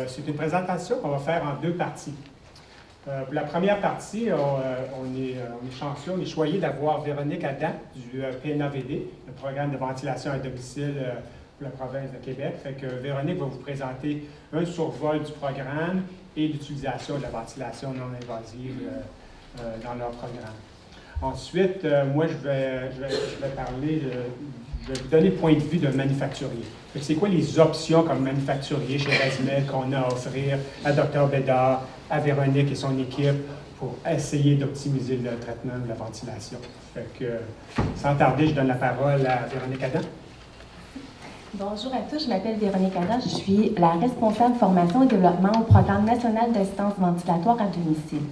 C'est une présentation qu'on va faire en deux parties. Pour la première partie, on est chanceux, on est choyé d'avoir Véronique Adam du PNAVD, le programme de ventilation à domicile pour la province de Québec. Fait que Véronique va vous présenter un survol du programme et l'utilisation de la ventilation non invasive dans leur programme. Ensuite, moi, je vais parler je vais vous donner le point de vue d'un manufacturier. C'est quoi les options comme manufacturier chez ResMed qu'on a à offrir à Dr Bédard, à Véronique et son équipe pour essayer d'optimiser le traitement de la ventilation. Fait que, sans tarder, je donne la parole à Véronique Adam. Bonjour à tous, je m'appelle Véronique Adam, je suis la responsable formation et développement au Programme national d'assistance ventilatoire à domicile.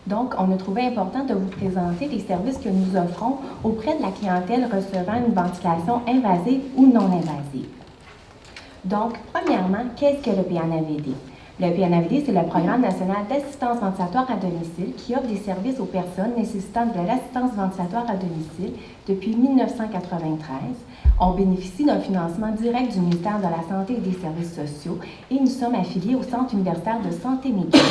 Donc, on a trouvé important de vous présenter les services que nous offrons auprès de la clientèle recevant une ventilation invasive ou non invasive. Donc, premièrement, qu'est-ce que le PNAVD? Le PNAVD, c'est le Programme national d'assistance ventilatoire à domicile qui offre des services aux personnes nécessitant de l'assistance ventilatoire à domicile depuis 1993. On bénéficie d'un financement direct du ministère de la Santé et des Services sociaux et nous sommes affiliés au Centre universitaire de santé McGill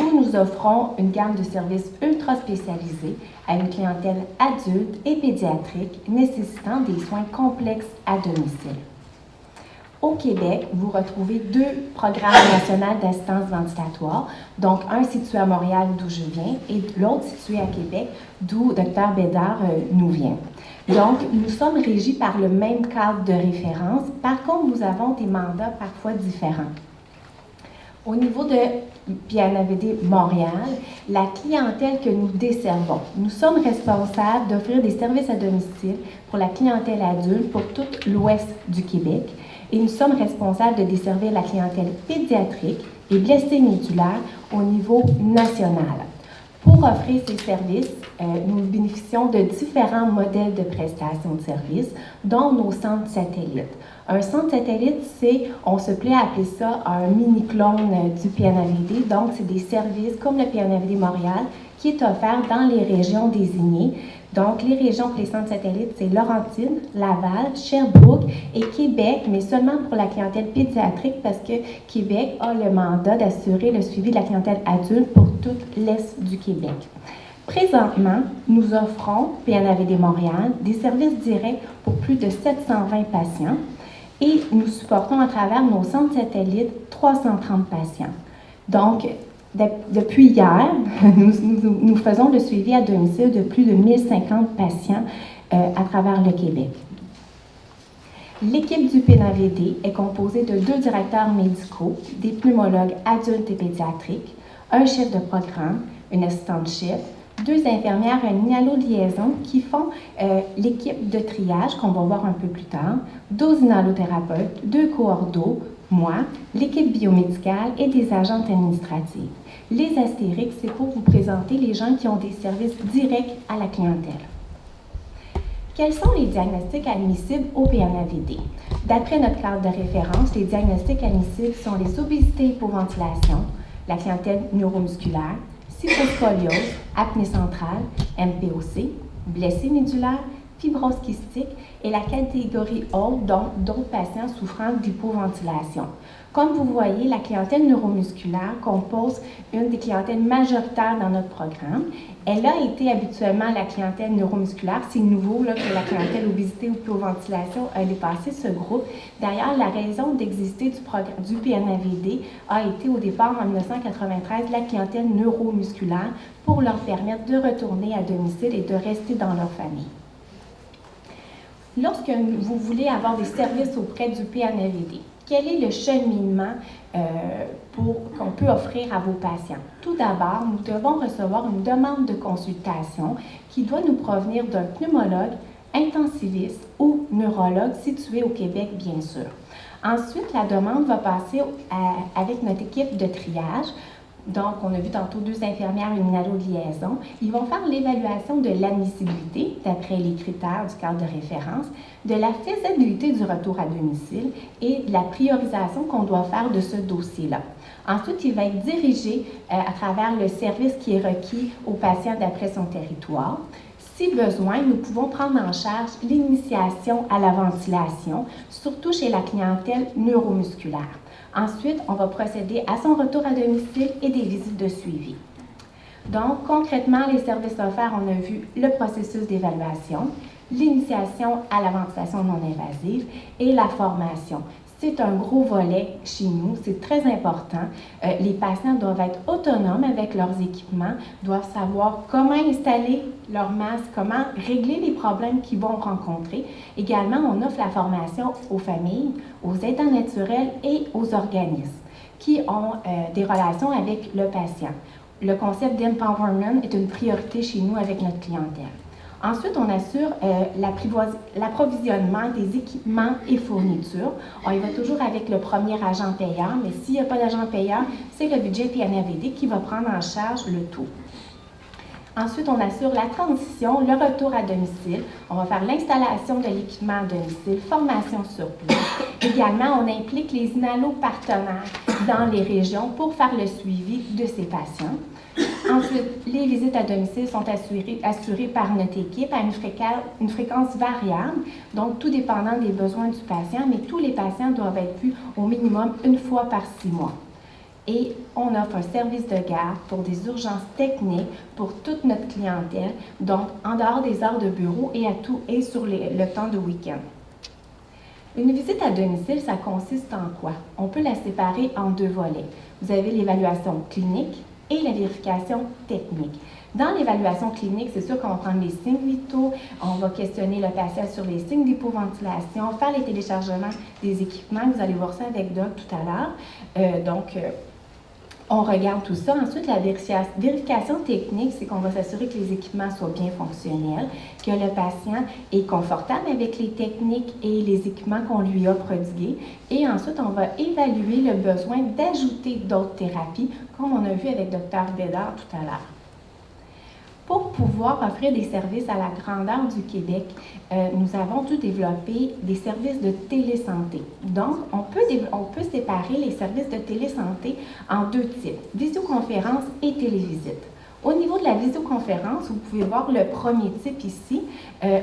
où nous offrons une gamme de services ultra spécialisés à une clientèle adulte et pédiatrique nécessitant des soins complexes à domicile. Au Québec, vous retrouvez deux programmes nationaux d'assistance ventilatoire, donc un situé à Montréal, d'où je viens, et l'autre situé à Québec, d'où Dr Bédard nous vient. Donc, nous sommes régis par le même cadre de référence. Par contre, nous avons des mandats parfois différents. Au niveau de PNAVD Montréal, la clientèle que nous desservons, nous sommes responsables d'offrir des services à domicile pour la clientèle adulte pour tout l'ouest du Québec. Et nous sommes responsables de desservir la clientèle pédiatrique et blessée médulaire au niveau national. Pour offrir ces services, nous bénéficions de différents modèles de prestation de services, dont nos centres satellites. Un centre satellite, on se plaît à appeler ça un mini-clone du PNAVD. Donc, c'est des services comme le PNAVD Montréal qui est offert dans les régions désignées. Donc, les régions pour les centres satellites, c'est Laurentides, Laval, Sherbrooke et Québec, mais seulement pour la clientèle pédiatrique parce que Québec a le mandat d'assurer le suivi de la clientèle adulte pour tout l'Est du Québec. Présentement, nous offrons, PNAVD Montréal, des services directs pour plus de 720 patients et nous supportons à travers nos centres satellites 330 patients. Donc, depuis hier, nous faisons le suivi à domicile de plus de 1050 patients à travers le Québec. L'équipe du PNAVD est composée de 2 directeurs médicaux, des pneumologues adultes et pédiatriques, un chef de programme, une assistante-chef, 2 infirmières et une inhaloliaison qui font l'équipe de triage qu'on va voir un peu plus tard, 12 inhalothérapeutes, 2 coordos, moi, l'équipe biomédicale et des agentes administratives. Les astérix, c'est pour vous présenter les gens qui ont des services directs à la clientèle. Quels sont les diagnostics admissibles au PNAVD? D'après notre cadre de référence, les diagnostics admissibles sont les obésités hypoventilation, la clientèle neuromusculaire, cytoscoliose, apnée centrale, MPOC, blessé médulaire, fibrose kystique et la catégorie haute, donc d'autres patients souffrant d'hypoventilation. Comme vous voyez, la clientèle neuromusculaire compose une des clientèles majoritaires dans notre programme. Elle a été habituellement la clientèle neuromusculaire. C'est nouveau là, que la clientèle obésité ou hypoventilation a dépassé ce groupe. D'ailleurs, la raison d'exister du PNAVD a été au départ en 1993 la clientèle neuromusculaire pour leur permettre de retourner à domicile et de rester dans leur famille. Lorsque vous voulez avoir des services auprès du PNAVD, quel est le cheminement qu'on peut offrir à vos patients? Tout d'abord, nous devons recevoir une demande de consultation qui doit nous provenir d'un pneumologue, intensiviste ou neurologue situé au Québec, bien sûr. Ensuite, la demande va passer avec notre équipe de triage. Donc, on a vu tantôt 2 infirmières et une inhaloliaison. Ils vont faire l'évaluation de l'admissibilité, d'après les critères du cadre de référence, de la faisabilité du retour à domicile et de la priorisation qu'on doit faire de ce dossier-là. Ensuite, il va être dirigé à travers le service qui est requis au patient d'après son territoire. Si besoin, nous pouvons prendre en charge l'initiation à la ventilation, surtout chez la clientèle neuromusculaire. Ensuite, on va procéder à son retour à domicile et des visites de suivi. Donc, concrètement, les services offerts, on a vu le processus d'évaluation, l'initiation à la ventilation non invasive et la formation. C'est un gros volet chez nous, c'est très important. Les patients doivent être autonomes avec leurs équipements, doivent savoir comment installer leur masque, comment régler les problèmes qu'ils vont rencontrer. Également, on offre la formation aux familles, aux aidants naturels et aux organismes qui ont des relations avec le patient. Le concept d'empowerment est une priorité chez nous avec notre clientèle. Ensuite, on assure l'approvisionnement des équipements et fournitures. On y va toujours avec le premier agent payeur, mais s'il n'y a pas d'agent payeur, c'est le budget PNAVD qui va prendre en charge le tout. Ensuite, on assure la transition, le retour à domicile. On va faire l'installation de l'équipement à domicile, formation sur place. Également, on implique les INALO partenaires dans les régions pour faire le suivi de ces patients. Ensuite, les visites à domicile sont assurées par notre équipe à une fréquence variable, donc tout dépendant des besoins du patient, mais tous les patients doivent être vus au minimum une fois par 6 mois. Et on offre un service de garde pour des urgences techniques pour toute notre clientèle, donc en dehors des heures de bureau et sur le temps de week-end. Une visite à domicile, ça consiste en quoi? On peut la séparer en 2 volets. Vous avez l'évaluation clinique et la vérification technique. Dans l'évaluation clinique, c'est sûr qu'on va prendre les signes vitaux, on va questionner le patient sur les signes d'hypoventilation, faire les téléchargements des équipements, vous allez voir ça avec Doc tout à l'heure. On regarde tout ça. Ensuite, la vérification technique, c'est qu'on va s'assurer que les équipements soient bien fonctionnels, que le patient est confortable avec les techniques et les équipements qu'on lui a prodigués. Et ensuite, on va évaluer le besoin d'ajouter d'autres thérapies, comme on a vu avec Dr Bédard tout à l'heure. Pour pouvoir offrir des services à la grandeur du Québec, nous avons dû développer des services de télésanté. Donc, on peut séparer les services de télésanté en 2 types, visioconférence et télévisite. Au niveau de la visioconférence, vous pouvez voir le premier type ici.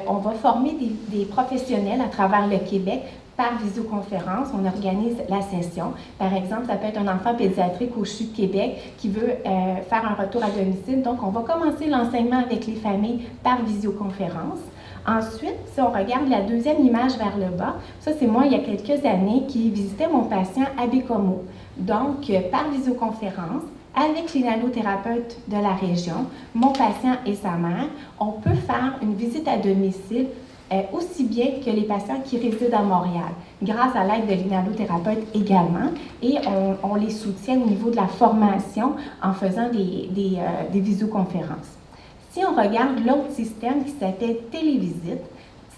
On va former des professionnels à travers le Québec par visioconférence. On organise la session. Par exemple, ça peut être un enfant pédiatrique au CHU de Québec qui veut faire un retour à domicile. Donc, on va commencer l'enseignement avec les familles par visioconférence. Ensuite, si on regarde la deuxième image vers le bas, ça c'est moi il y a quelques années qui visitais mon patient à Bécomo. Donc, par visioconférence, avec les nanothérapeutes de la région, mon patient et sa mère, on peut faire une visite à domicile aussi bien que les patients qui résident à Montréal, grâce à l'aide de l'inhalothérapeute également, et on les soutient au niveau de la formation en faisant des visioconférences. Si on regarde l'autre système qui s'appelle Télévisite,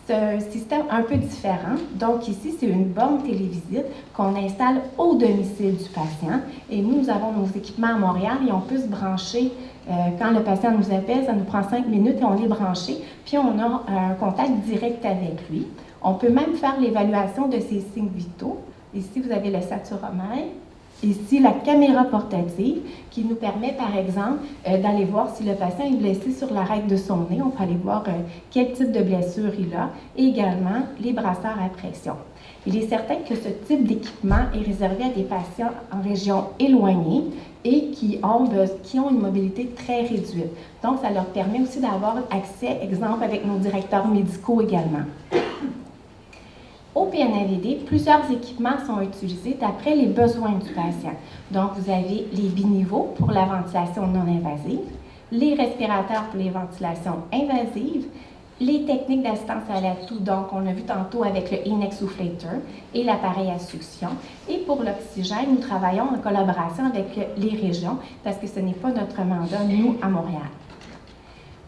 c'est un système un peu différent. Donc ici, c'est une borne télévisite qu'on installe au domicile du patient. Et nous avons nos équipements à Montréal et on peut se brancher. Quand le patient nous appelle, ça nous prend 5 minutes et on est branché. Puis on a un contact direct avec lui. On peut même faire l'évaluation de ses signes vitaux. Ici, vous avez le saturomètre. Ici, la caméra portative qui nous permet, par exemple, d'aller voir si le patient est blessé sur l'arête de son nez. On peut aller voir quel type de blessure il a et également les brasseurs à pression. Il est certain que ce type d'équipement est réservé à des patients en région éloignée et qui ont une mobilité très réduite. Donc, ça leur permet aussi d'avoir accès, exemple, avec nos directeurs médicaux également. Au PNAVD, plusieurs équipements sont utilisés d'après les besoins du patient. Donc, vous avez les biniveaux pour la ventilation non invasive, les respirateurs pour les ventilations invasives, les techniques d'assistance à l'atout, donc on l'a vu tantôt avec le inexsufflator et l'appareil à succion. Et pour l'oxygène, nous travaillons en collaboration avec les régions parce que ce n'est pas notre mandat, nous, à Montréal.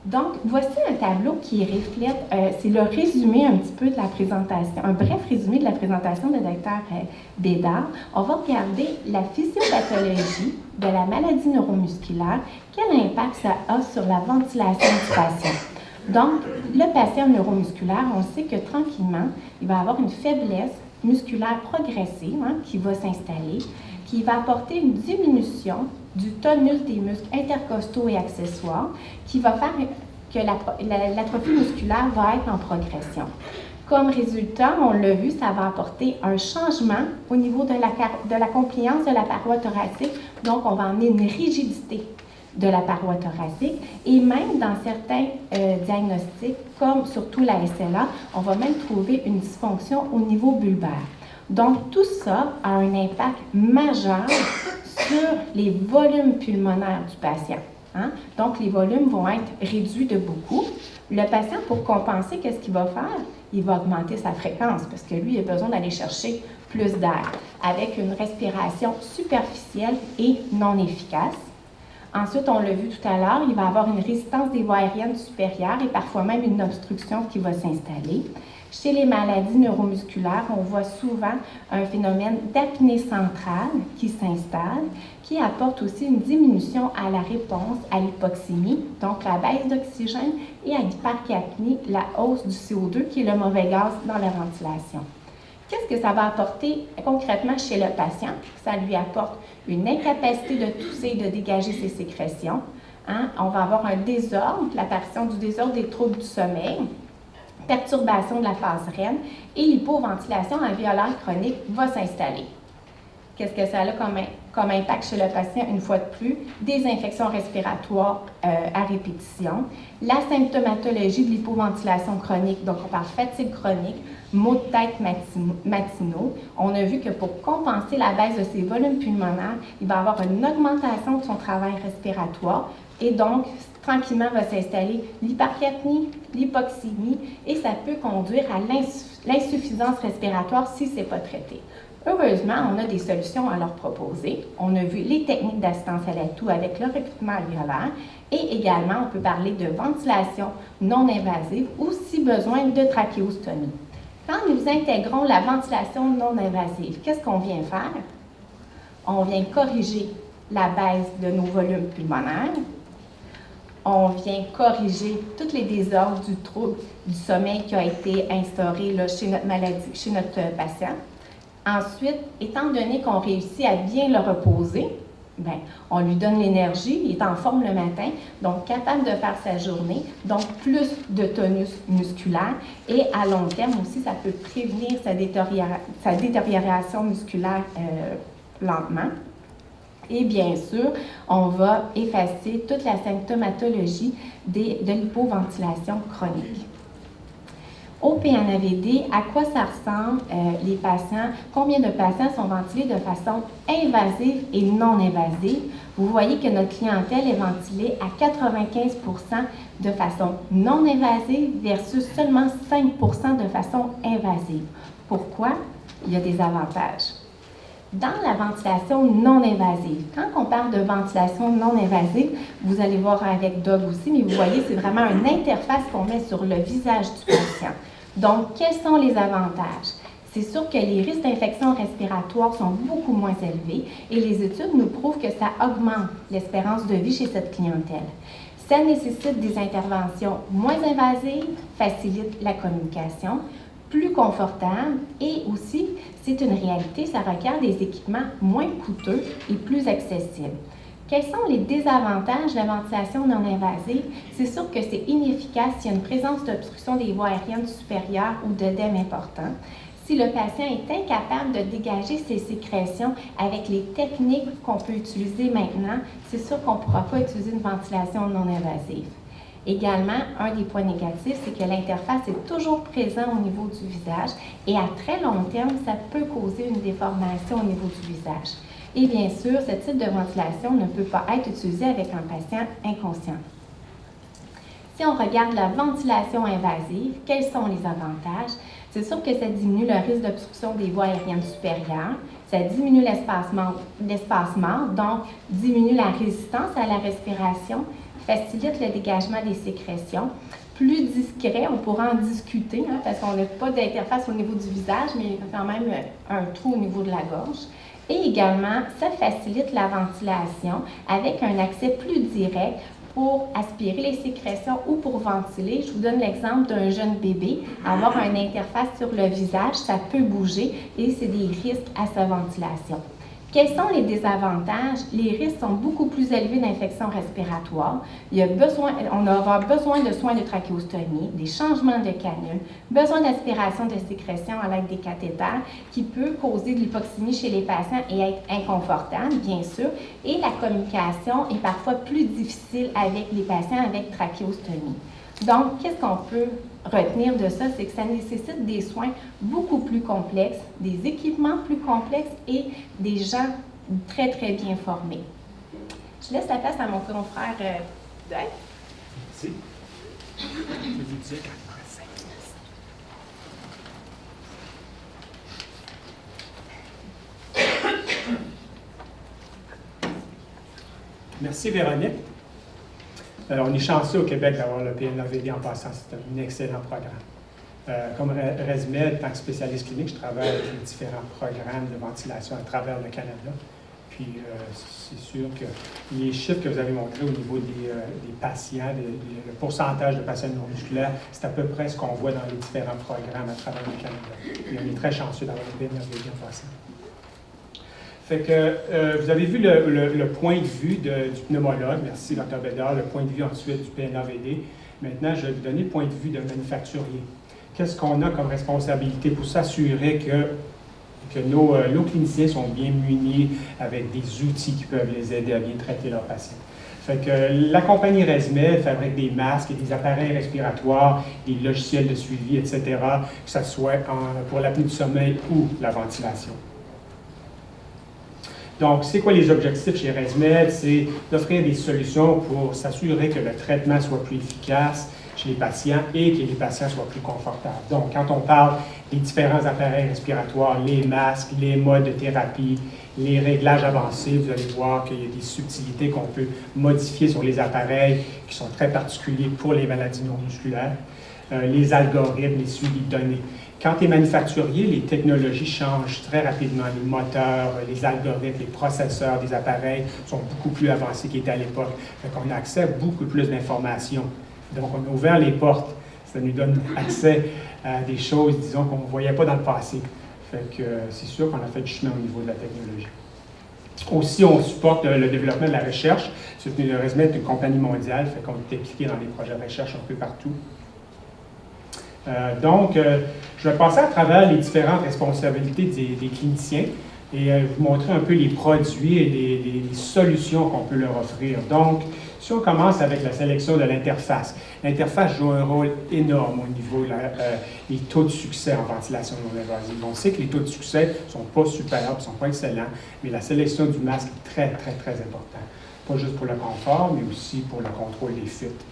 Donc, voici un tableau qui reflète, c'est le résumé un petit peu de la présentation, un bref résumé de la présentation de Dr Bédard. On va regarder la physiopathologie de la maladie neuromusculaire, quel impact ça a sur la ventilation du patient. Donc, le patient neuromusculaire, on sait que tranquillement, il va avoir une faiblesse musculaire progressive qui va s'installer, qui va apporter une diminution du tonus des muscles intercostaux et accessoires, qui va faire que l'atrophie musculaire va être en progression. Comme résultat, on l'a vu, ça va apporter un changement au niveau de la compliance de la paroi thoracique. Donc, on va amener une rigidité de la paroi thoracique et même dans certains diagnostics, comme surtout la SLA, on va même trouver une dysfonction au niveau bulbaire. Donc, tout ça a un impact majeur sur les volumes pulmonaires du patient. Hein? Donc, les volumes vont être réduits de beaucoup. Le patient, pour compenser, qu'est-ce qu'il va faire? Il va augmenter sa fréquence parce que lui, il a besoin d'aller chercher plus d'air avec une respiration superficielle et non efficace. Ensuite, on l'a vu tout à l'heure, il va avoir une résistance des voies aériennes supérieures et parfois même une obstruction qui va s'installer. Chez les maladies neuromusculaires, on voit souvent un phénomène d'apnée centrale qui s'installe, qui apporte aussi une diminution à la réponse à l'hypoxémie, donc la baisse d'oxygène, et à l'hypercapnie, la hausse du CO2, qui est le mauvais gaz dans la ventilation. Qu'est-ce que ça va apporter concrètement chez le patient? Ça lui apporte une incapacité de tousser et de dégager ses sécrétions. Hein? On va avoir un désordre, l'apparition du désordre des troubles du sommeil, perturbation de la phase REM et l'hypoventilation alvéolaire chronique va s'installer. Qu'est-ce que ça a comme impact chez le patient, une fois de plus? Des infections respiratoires à répétition, la symptomatologie de l'hypoventilation chronique, donc on parle fatigue chronique, maux de tête matinaux. On a vu que pour compenser la baisse de ses volumes pulmonaires, il va avoir une augmentation de son travail respiratoire et donc, tranquillement va s'installer l'hypercapnie, l'hypoxémie et ça peut conduire à l'insuffisance respiratoire si ce n'est pas traité. Heureusement, on a des solutions à leur proposer. On a vu les techniques d'assistance à l'atout avec le recrutement alvéolaire et également, on peut parler de ventilation non invasive ou, si besoin, de trachéostomie. Quand nous intégrons la ventilation non invasive, qu'est-ce qu'on vient faire? On vient corriger la baisse de nos volumes pulmonaires. On vient corriger tous les désordres du trouble du sommeil qui a été instauré là, chez notre patient. Ensuite, étant donné qu'on réussit à bien le reposer, bien, on lui donne l'énergie, il est en forme le matin, donc capable de faire sa journée, donc plus de tonus musculaire et à long terme aussi, ça peut prévenir sa détérioration musculaire lentement. Et bien sûr, on va effacer toute la symptomatologie de l'hypoventilation chronique. Au PNAVD, à quoi ça ressemble les patients? Combien de patients sont ventilés de façon invasive et non invasive? Vous voyez que notre clientèle est ventilée à 95 % de façon non invasive versus seulement 5 % de façon invasive. Pourquoi? Il y a des avantages. Dans la ventilation non invasive, quand on parle de ventilation non invasive, vous allez voir avec Doug aussi, mais vous voyez, c'est vraiment une interface qu'on met sur le visage du patient. Donc, quels sont les avantages? C'est sûr que les risques d'infection respiratoire sont beaucoup moins élevés et les études nous prouvent que ça augmente l'espérance de vie chez cette clientèle. Ça nécessite des interventions moins invasives, facilite la communication, plus confortable et aussi, c'est une réalité, ça requiert des équipements moins coûteux et plus accessibles. Quels sont les désavantages de la ventilation non invasive? C'est sûr que c'est inefficace s'il y a une présence d'obstruction des voies aériennes supérieures ou d'œdème important. Si le patient est incapable de dégager ses sécrétions avec les techniques qu'on peut utiliser maintenant, c'est sûr qu'on ne pourra pas utiliser une ventilation non invasive. Également, un des points négatifs, c'est que l'interface est toujours présente au niveau du visage et à très long terme, ça peut causer une déformation au niveau du visage. Et bien sûr, ce type de ventilation ne peut pas être utilisé avec un patient inconscient. Si on regarde la ventilation invasive, quels sont les avantages? C'est sûr que ça diminue le risque d'obstruction des voies aériennes supérieures, ça diminue l'espacement, donc diminue la résistance à la respiration, facilite le dégagement des sécrétions. Plus discret, on pourra en discuter, hein, parce qu'on n'a pas d'interface au niveau du visage, mais il y a quand même un trou au niveau de la gorge. Et également, ça facilite la ventilation avec un accès plus direct pour aspirer les sécrétions ou pour ventiler. Je vous donne l'exemple d'un jeune bébé. Avoir une interface sur le visage, ça peut bouger et c'est des risques à sa ventilation. Quels sont les désavantages? Les risques sont beaucoup plus élevés d'infections respiratoires. On va avoir besoin de soins de trachéostomie, des changements de canule, besoin d'aspiration de sécrétion à l'aide des cathéters qui peut causer de l'hypoxémie chez les patients et être inconfortable, bien sûr. Et la communication est parfois plus difficile avec les patients avec trachéostomie. Donc, qu'est-ce qu'on peut retenir de ça? C'est que ça nécessite des soins beaucoup plus complexes, des équipements plus complexes et des gens très, très bien formés. Je laisse la place à mon confrère Dave. Merci. Merci Véronique. On est chanceux au Québec d'avoir le PNAVD en passant, c'est un excellent programme. Comme ResMed, en tant que spécialiste clinique, je travaille avec les différents programmes de ventilation à travers le Canada. Puis c'est sûr que les chiffres que vous avez montrés au niveau des patients, le pourcentage de patients non musculaires, c'est à peu près ce qu'on voit dans les différents programmes à travers le Canada. Et on est très chanceux d'avoir le PNAVD en passant. Fait que vous avez vu le point de vue du pneumologue, merci Dr. Bédard, le point de vue ensuite du PNAVD. Maintenant, je vais vous donner le point de vue de manufacturier. Qu'est-ce qu'on a comme responsabilité pour s'assurer que nos cliniciens sont bien munis avec des outils qui peuvent les aider à bien traiter leurs patients? Fait que la compagnie ResMed fabrique des masques et des appareils respiratoires, des logiciels de suivi, etc., que ce soit pour l'apnée du sommeil ou la ventilation. Donc, c'est quoi les objectifs chez ResMed? C'est d'offrir des solutions pour s'assurer que le traitement soit plus efficace chez les patients et que les patients soient plus confortables. Donc, quand on parle des différents appareils respiratoires, les masques, les modes de thérapie, les réglages avancés, vous allez voir qu'il y a des subtilités qu'on peut modifier sur les appareils qui sont très particuliers pour les maladies non musculaires, les algorithmes, les suivis de données. Quand tu es manufacturier, les technologies changent très rapidement. Les moteurs, les algorithmes, les processeurs des appareils sont beaucoup plus avancés qu'ils étaient à l'époque. Fait qu'on a accès à beaucoup plus d'informations. Donc, on a ouvert les portes. Ça nous donne accès à des choses, disons, qu'on ne voyait pas dans le passé. Fait que c'est sûr qu'on a fait du chemin au niveau de la technologie. Aussi, on supporte le développement de la recherche. Le ResMed est une compagnie mondiale, fait qu'on est impliqué dans les projets de recherche un peu partout. Donc, je vais passer à travers les différentes responsabilités des cliniciens et vous montrer un peu les produits et les solutions qu'on peut leur offrir. Donc, si on commence avec la sélection de l'interface, l'interface joue un rôle énorme au niveau des taux de succès en ventilation non invasive. On sait que les taux de succès ne sont pas supérieurs, ne sont pas excellents, mais la sélection du masque est très, très, très importante. Pas juste pour le confort, mais aussi pour le contrôle des fuites.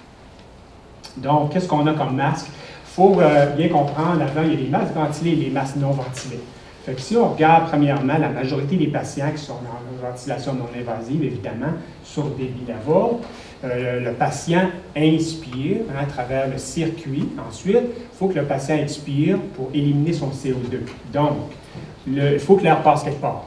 Donc, qu'est-ce qu'on a comme masque? Il faut bien comprendre, avant, il y a les masques ventilés et les masques non ventilés. Fait que si on regarde, premièrement, la majorité des patients qui sont en ventilation non invasive, évidemment, sur débit Laval, le patient inspire à travers le circuit. Ensuite, il faut que le patient expire pour éliminer son CO2. Donc, il faut que l'air passe quelque part.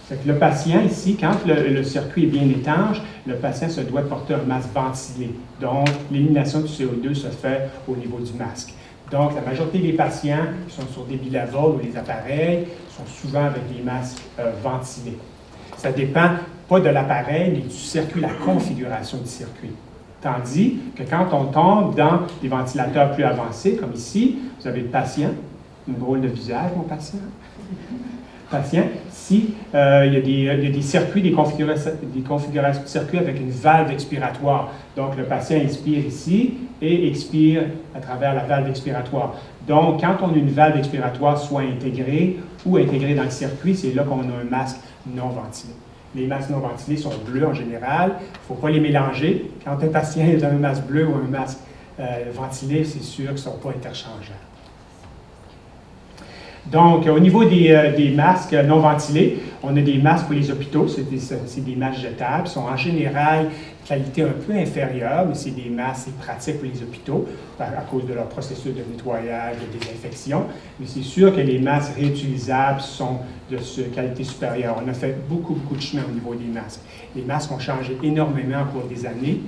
Fait que le patient, ici, quand le circuit est bien étanche, le patient se doit de porter un masque ventilé. Donc, l'élimination du CO2 se fait au niveau du masque. Donc, la majorité des patients qui sont sur des bilavol ou les appareils sont souvent avec des masques ventilés. Ça dépend pas de l'appareil, mais du circuit, la configuration du circuit. Tandis que quand on tombe dans des ventilateurs plus avancés, comme ici, vous avez le patient, un drôle de visage, mon patient. Si il y a des circuits, des configurations de circuits avec une valve expiratoire. Donc, le patient inspire ici et expire à travers la valve expiratoire. Donc, quand on a une valve expiratoire soit intégrée ou intégrée dans le circuit, c'est là qu'on a un masque non ventilé. Les masques non ventilés sont bleus en général. Il ne faut pas les mélanger. Quand un patient est dans un masque bleu ou un masque ventilé, c'est sûr qu'ils ne sont pas interchangeables. Donc, au niveau des masques non ventilés, on a des masques pour les hôpitaux, c'est des masques jetables, ils sont en général de qualité un peu inférieure, mais c'est des masques pratiques pour les hôpitaux à cause de leur processus de nettoyage, de désinfection. Mais c'est sûr que les masques réutilisables sont de qualité supérieure. On a fait beaucoup de chemin au niveau des masques. Les masques ont changé énormément au cours des années.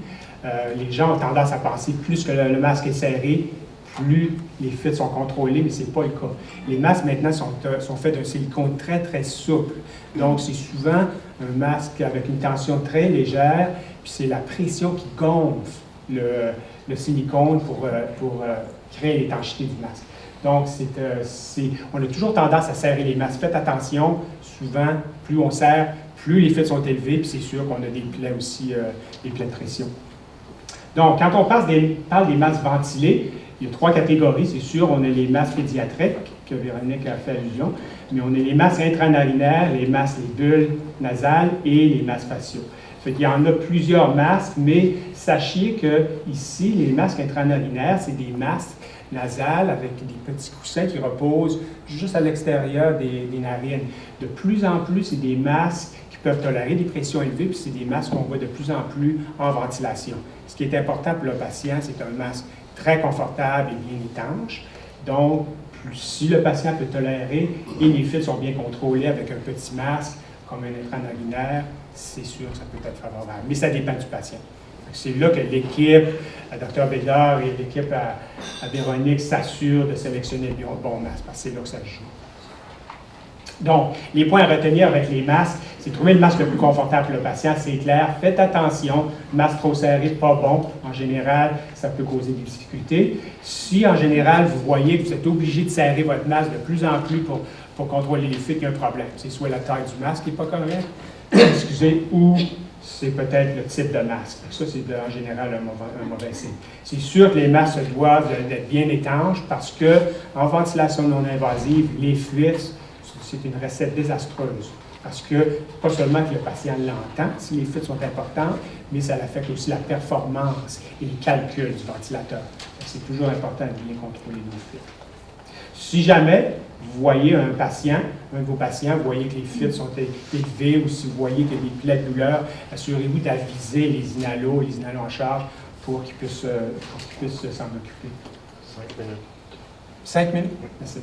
Les gens ont tendance à penser plus que le masque est serré, plus les fuites sont contrôlées, mais ce n'est pas le cas. Les masques maintenant sont faits d'un silicone très, très souple. Donc, c'est souvent un masque avec une tension très légère, puis c'est la pression qui gonfle le silicone pour créer l'étanchéité du masque. Donc, on a toujours tendance à serrer les masques. Faites attention, souvent, plus on serre, plus les fuites sont élevées, puis c'est sûr qu'on a des plaies aussi, des plaies de pression. Donc, quand on parle des masques ventilés, il y a 3 catégories, c'est sûr. On a les masques pédiatriques, que Véronique a fait allusion, mais on a les masques intranarinaires, les masques, les bulles nasales et les masques faciaux. Fait qu'il y en a plusieurs masques, mais sachez que ici, les masques intranarinaires, c'est des masques nasales avec des petits coussins qui reposent juste à l'extérieur des narines. De plus en plus, c'est des masques qui peuvent tolérer des pressions élevées, puis c'est des masques qu'on voit de plus en plus en ventilation. Ce qui est important pour le patient, c'est un masque très confortable et bien étanche. Donc, si le patient peut tolérer et les fuites sont bien contrôlées avec un petit masque, comme un intranarinaire, c'est sûr que ça peut être favorable. Mais ça dépend du patient. C'est là que l'équipe, à Dr. Bédard et l'équipe à Véronique s'assurent de sélectionner le bon masque, parce que c'est là que ça joue. Donc, les points à retenir avec les masques, c'est trouver le masque le plus confortable pour le patient, c'est clair. Faites attention, masque trop serré, pas bon. En général, ça peut causer des difficultés. Si, en général, vous voyez que vous êtes obligé de serrer votre masque de plus en plus pour contrôler les fuites, il y a un problème. C'est soit la taille du masque qui n'est pas correcte, excusez, ou c'est peut-être le type de masque. Ça, c'est en général un mauvais signe. C'est sûr que les masques doivent être bien étanches parce qu'en ventilation non invasive, les fuites, c'est une recette désastreuse. Parce que, pas seulement que le patient l'entend, si les fuites sont importantes, mais ça affecte aussi la performance et le calcul du ventilateur. C'est toujours important de bien contrôler nos fuites. Si jamais vous voyez un de vos patients, vous voyez que les fuites sont élevées ou si vous voyez qu'il y a des plaies de douleur, assurez-vous d'aviser les inalos en charge pour qu'ils puissent s'en occuper. 5 minutes. 5 minutes? Merci.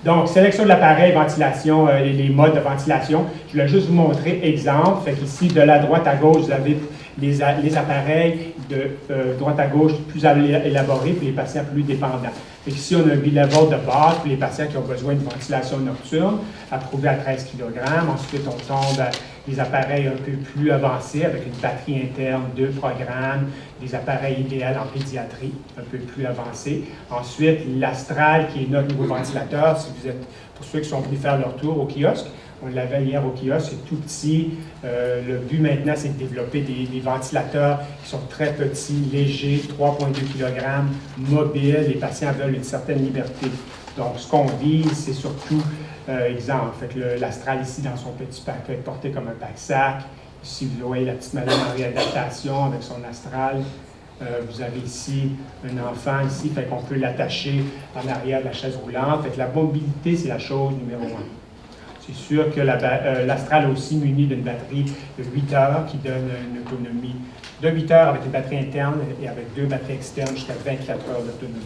Donc, sélection de l'appareil, ventilation et les modes de ventilation. Je voulais juste vous montrer exemple. Fait qu'ici, de la droite à gauche, vous avez les appareils de droite à gauche plus élaborés pour les patients plus dépendants. Fait qu'ici, on a un bilevel de base pour les patients qui ont besoin de ventilation nocturne, approuvé à 13 kg. Ensuite, on tombe à des appareils un peu plus avancés avec une batterie interne, 2 programmes, des appareils idéaux en pédiatrie, un peu plus avancés. Ensuite, l'Astral, qui est notre nouveau ventilateur, si vous êtes, pour ceux qui sont venus faire leur tour au kiosque, on l'avait hier au kiosque, c'est tout petit. Le but maintenant, c'est de développer des ventilateurs qui sont très petits, légers, 3,2 kg, mobiles. Les patients veulent une certaine liberté. Donc, ce qu'on vise, c'est surtout, exemple, l'Astral ici, dans son petit pack, peut être porté comme un pack-sac. Ici, vous voyez la petite madame en réadaptation avec son Astral. Vous avez ici un enfant ici, fait qu'on peut l'attacher en arrière de la chaise roulante. Fait que la mobilité, c'est la chose numéro 1. C'est sûr que l'Astral est aussi muni d'une batterie de 8 heures qui donne une autonomie de 8 heures avec une batterie interne et avec 2 batteries externes jusqu'à 24 heures d'autonomie.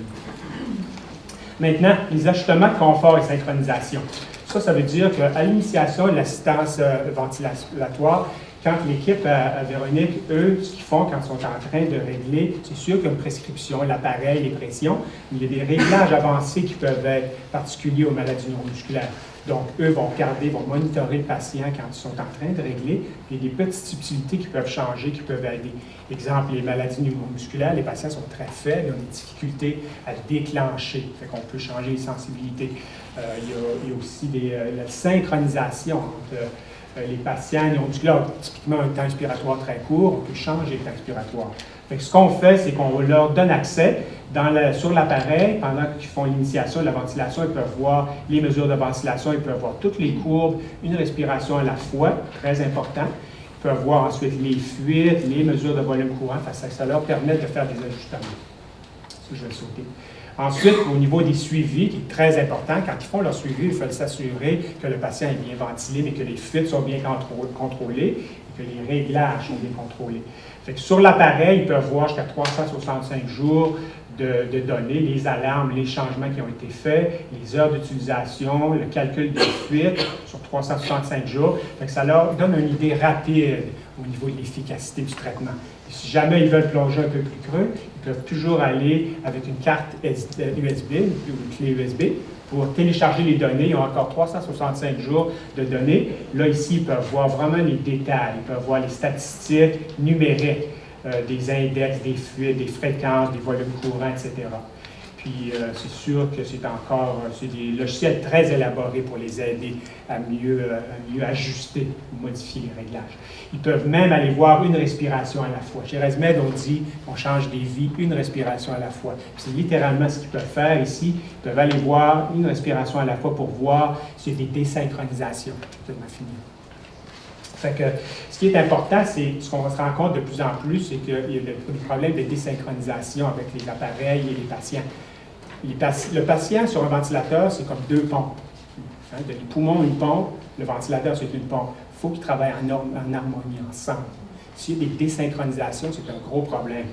Maintenant, les ajustements de confort et synchronisation. Ça veut dire qu'à l'initiation de l'assistance ventilatoire, quand l'équipe à Véronique, eux, ce qu'ils font quand ils sont en train de régler, c'est sûr qu'il y a une prescription, l'appareil, les pressions, mais il y a des réglages avancés qui peuvent être particuliers aux maladies neuromusculaires. Donc, eux vont monitorer le patient quand ils sont en train de régler. Il y a des petites subtilités qui peuvent changer, qui peuvent aider. Exemple, les maladies neuromusculaires, les patients sont très faibles, ils ont des difficultés à déclencher. Fait qu'on peut changer les sensibilités. Il y a aussi la synchronisation entre les patients neuromusculaires ont typiquement un temps expiratoire très court, on peut changer le temps expiratoire. Fait que ce qu'on fait, c'est qu'on leur donne accès sur l'appareil, pendant qu'ils font l'initiation de la ventilation, ils peuvent voir les mesures de ventilation, ils peuvent voir toutes les courbes, une respiration à la fois, très important. Ils peuvent voir ensuite les fuites, les mesures de volume courant, ça leur permet de faire des ajustements. Ça, je vais le sauter. Ensuite, au niveau des suivis, qui est très important, quand ils font leur suivi, il faut s'assurer que le patient est bien ventilé, mais que les fuites sont bien contrôlées et que les réglages sont bien contrôlés. Fait que sur l'appareil, ils peuvent voir jusqu'à 365 jours de données, les alarmes, les changements qui ont été faits, les heures d'utilisation, le calcul des fuites sur 365 jours. Fait que ça leur donne une idée rapide au niveau de l'efficacité du traitement. Et si jamais ils veulent plonger un peu plus creux, ils peuvent toujours aller avec une carte USB, une clé USB, pour télécharger les données. Ils ont encore 365 jours de données. Là, ici, ils peuvent voir vraiment les détails. Ils peuvent voir les statistiques numériques, des index, des fuites, des fréquences, des volumes courants, etc. Puis, c'est sûr que c'est des logiciels très élaborés pour les aider à mieux ajuster ou modifier les réglages. Ils peuvent même aller voir une respiration à la fois. Chez ResMed, on dit qu'on change des vies, une respiration à la fois. C'est littéralement ce qu'ils peuvent faire ici. Ils peuvent aller voir une respiration à la fois pour voir s'il y a des désynchronisations. C'est ma fini. Fait que, ce qui est important, c'est ce qu'on se rend compte de plus en plus, c'est qu'il y a des problèmes de désynchronisation avec les appareils et les patients. Le patient sur un ventilateur, c'est comme deux pompes. Hein, les poumons, une pompe, le ventilateur, c'est une pompe. Il faut qu'ils travaillent en harmonie ensemble. S'il y a des désynchronisations, c'est un gros problème.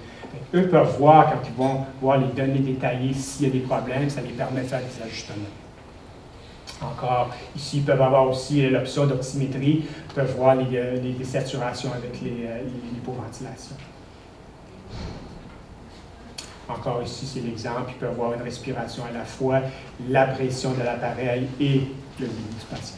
Eux peuvent voir, quand ils vont voir les données détaillées, s'il y a des problèmes, ça les permet de faire des ajustements. Encore, ici, ils peuvent avoir aussi l'option d'oxymétrie, ils peuvent voir les désaturations avec l'hypoventilasation. Encore ici, c'est l'exemple, ils peuvent voir une respiration à la fois, la pression de l'appareil et le niveau du patient.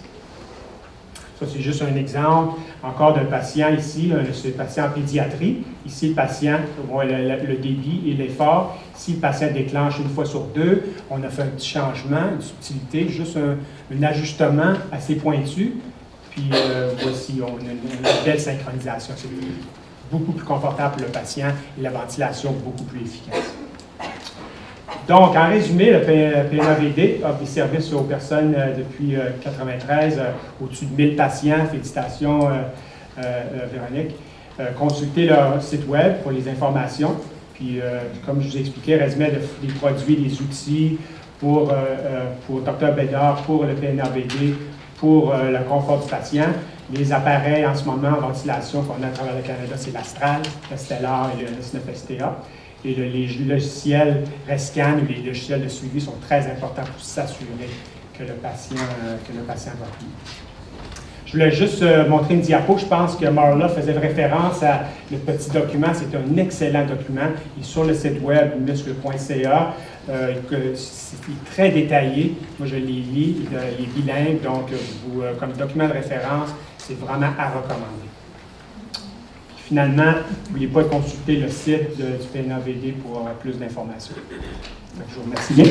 Ça, c'est juste un exemple encore d'un patient ici, c'est le patient en pédiatrie. Ici, le patient, le débit et l'effort. Si le patient déclenche une fois sur deux, on a fait un petit changement, une subtilité, juste un ajustement assez pointu. Puis voici, on a une belle synchronisation. C'est beaucoup plus confortable pour le patient et la ventilation beaucoup plus efficace. Donc, en résumé, le PNAVD offre des services aux personnes depuis 1993, au-dessus de 1000 patients. Félicitations, Véronique. Consultez leur site web pour les informations. Puis, comme je vous ai expliqué, ResMed a des produits, des outils pour Dr Bédard, pour le PNAVD, pour le confort du patient. Les appareils en ce moment en ventilation qu'on a à travers le Canada, c'est l'Astral, le Stellar et le S9STA. Et les logiciels ResScan ou les logiciels de suivi sont très importants pour s'assurer que le patient va bien. Je voulais juste montrer une diapo. Je pense que Marla faisait référence à le petit document. C'est un excellent document. Il est sur le site web muscle.ca. C'est très détaillé. Moi, je les lis. Il est bilingue. Donc, comme document de référence, c'est vraiment à recommander. Finalement, n'oubliez pas de consulter le site du PNAVD pour avoir plus d'informations. Je vous remercie bien.